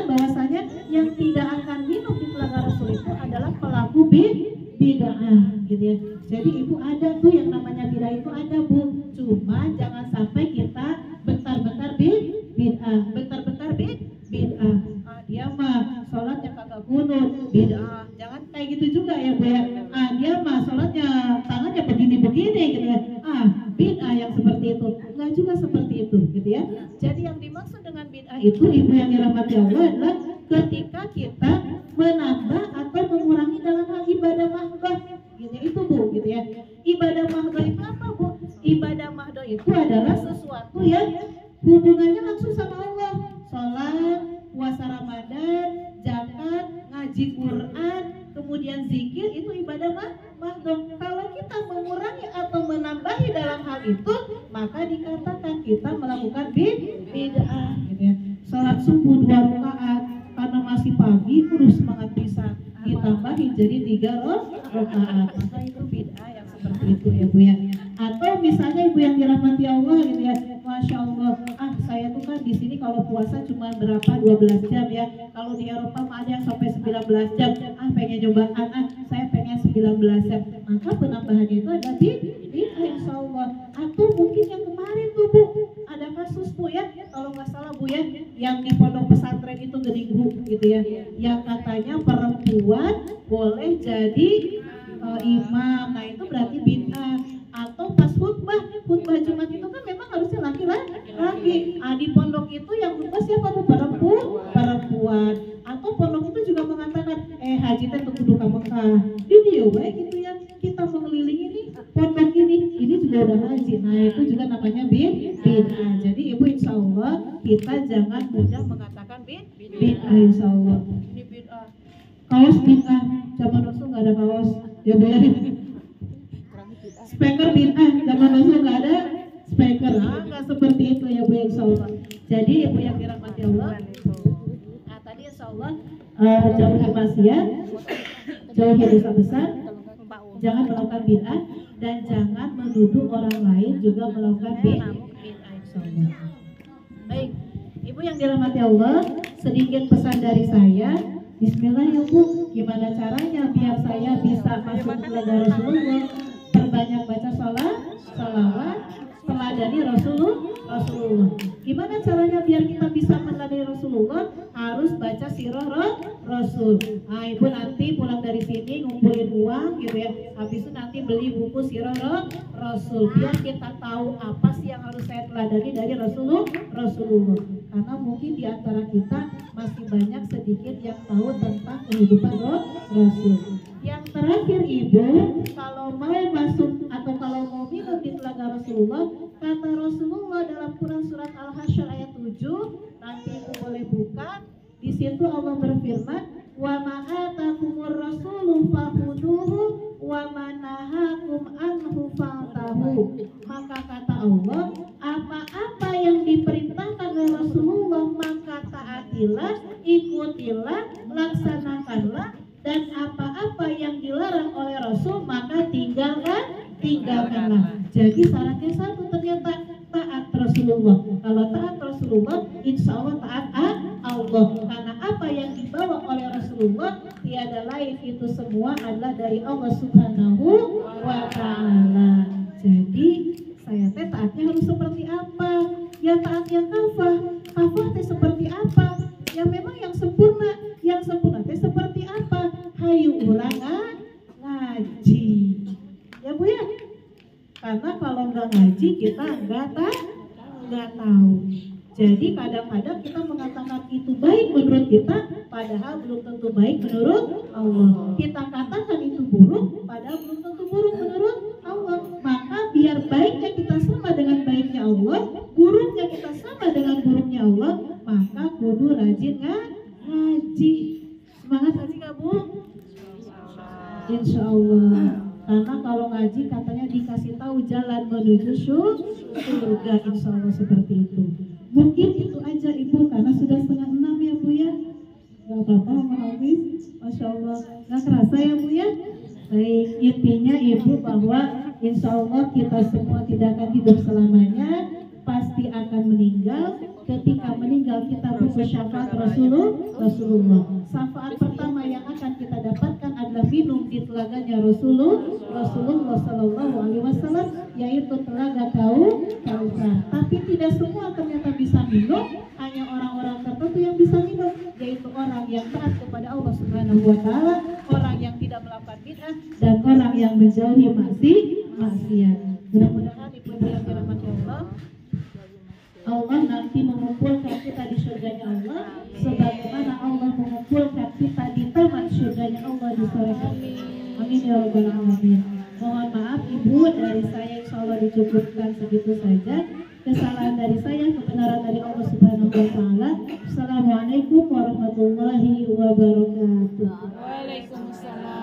bahwasanya yang tidak akan minum di telaga Rasul itu adalah pelaku bid'ah, gitu ya. Jadi Ibu, ada tuh yang namanya bid'ah itu ada, Bu. Cuma jangan sampai kita bentar-bentar bid'ah. Dia mah sholatnya kagak kunut, bid'ah. Jangan kayak gitu juga ya, Bu ya. Dia mah sholatnya tangannya begini-begini, gitu ya. Bid'ah yang seperti itu. Enggak juga seperti itu, gitu ya. Jadi yang dimaksud dengan bid'ah itu, Ibu yang dirahmati Allah, adalah ketika kita menambah atau mengurangi dalam hal ibadah mahdoh, gitu ya. Itu, Bu, gitu ya. Ibadah mahdoh itu apa, Bu? Ibadah mahdoh itu adalah sesuatu yang hubungannya langsung sama Allah. Sholat, puasa Ramadan, zakat, ngaji Quran, kemudian zikir, itu ibadah mahdoh. Kalau kita mengurangi atau menambahi dalam hal itu, maka dikatakan kita melakukan bid'ah, gitu ya. Salat subuh 2 rakaat karena masih pagi, terus semangat bisa. rakaat. Maka itu bid'ah yang seperti itu ya Bu ya. Atau misalnya ibu yang dirahmati Allah gitu ya, Masya Allah, saya tuh kan di sini kalau puasa cuma berapa 12 jam ya, kalau di Eropa ada yang sampai 19 jam, pengen cobaan, saya pengen 19 jam, maka penambahannya itu ada bid'ah insya Allah. Atau mungkin yang kemarin tuh Bu, ada kasus Bu ya, kalau nggak salah Bu ya, yang di pondok pesantren itu Gedinggu gitu ya, yang katanya perempuan boleh jadi imam, nah itu berarti bid'ah. Atau pas khutbah Jumat itu kan memang harusnya laki-laki. Di pondok itu yang khutbah siapa Bu? Perempuan. Atau pondok itu juga mengatakan, haji teh tuh kudu ka Mekah. Video baik gitu ya, kita mengelilingi nih pondok ini juga udah haji. Nah itu juga namanya bid'ah. Jadi ibu insya Allah kita jangan mudah mengatakan bid'ah insya Allah. Ini bid'ah. Kaos bid'ah, zaman Rasul nggak ada kaos. Ya Bu ya. Speaker bid'ah, zaman Rasul nggak ada speaker. Nggak seperti itu ya Bu insya Allah. Jadi ibu yang dirahmati Allah, tadi insya Allah jauhi maksiat, jauhi dosa besar, jangan melakukan bid'ah, dan jangan menuduh orang lain juga melakukan bid'ah insya Allah. Baik, ibu yang dirahmati Allah, sedikit pesan dari saya. Bismillah ya Bu, gimana caranya biar saya bisa masuk keluarga Rasulullah? Perbanyak baca salawat, teladani Rasulullah. Gimana caranya biar kita bisa meneladani Rasulullah? Harus baca sirah Rasul. Nah ibu nanti pulang dari sini ngumpulin uang gitu ya, habis itu nanti beli buku sirah Rasul, biar kita tahu apa sih yang harus saya teladani dari Rasulullah. Karena mungkin di antara kita masih banyak sedikit yang tahu tentang kehidupan Rasul. Yang terakhir ibu, kalau mau masuk atau kalau mau minum di telaga Rasulullah, kata Rasulullah dalam Quran surat Al-Hasyr ayat 7, nanti ibu boleh buka. Di situ Allah berfirman, wa ma'atakumur rasulu fahuduhu wa manahakum anhu fantahu. Maka kata Allah, apa-apa yang diperintahkan oleh Rasulullah maka taatilah, ikutilah, laksanakanlah, dan apa-apa yang dilarang oleh Rasul maka tinggalkanlah. Jadi syaratnya satu, ternyata taat Rasulullah. Kalau taat Rasulullah, insya Allah taat Allah. Karena apa yang dibawa oleh Rasulullah tiada lain, itu semua adalah dari Allah Subhanahu wa Ta'ala. Jadi saya taatnya harus seperti apa? Ya taat yang kafah teh seperti apa? Ya memang yang sempurna teh seperti apa? Hayu urang ngaji. Ya Bu ya. Karena kalau nggak ngaji kita nggak tahu. Jadi kadang-kadang kita mengatakan itu baik menurut kita, padahal belum tentu baik menurut Allah. Kita katakan itu buruk, padahal belum tentu buruk menurut Allah. Maka biar baiknya kita sama dengan baiknya Allah, buruknya kita sama dengan buruknya Allah, maka kudu rajin ngaji. Semangat ngaji nggak Bu? Insya Allah. Karena kalau ngaji katanya dikasih tahu jalan menuju surga, insya Allah seperti itu. Mungkin itu aja Ibu, karena sudah 5:30 ya Bu ya. Gak apa-apa sama habis, Masya Allah. Gak kerasa ya Bu ya. Baik, intinya Ibu bahwa insya Allah kita semua tidak akan hidup selamanya, pasti akan meninggal. Ketika meninggal kita butuh syafaat Rasulullah. Syafaat pertama yang akan kita dapatkan adalah minum di telaganya Rasulullah Sallallahu Alaihi Wasallam, yaitu telaga Kautsar. Tapi tidak semua ternyata bisa minum, hanya orang-orang tertentu yang bisa minum, yaitu orang yang taat kepada Allah Subhanahu Wa Taala, orang yang tidak melakukan bid'ah, dan orang yang menjauhi maksiat. Mudah-mudahan ibu-ibu yang dirahmati Allah nanti mengumpulkan kita di surganya Allah, sebagaimana Allah mengumpulkan kita di taman surganya Allah di sore hari. Amin ya rabbal alamin. Mohon maaf Ibu, dari saya insya Allah dicukupkan segitu saja. Kesalahan dari saya, kebenaran dari Allah Subhanahu wa Ta'ala. Assalamualaikum warahmatullahi wabarakatuh.
Waalaikumsalam.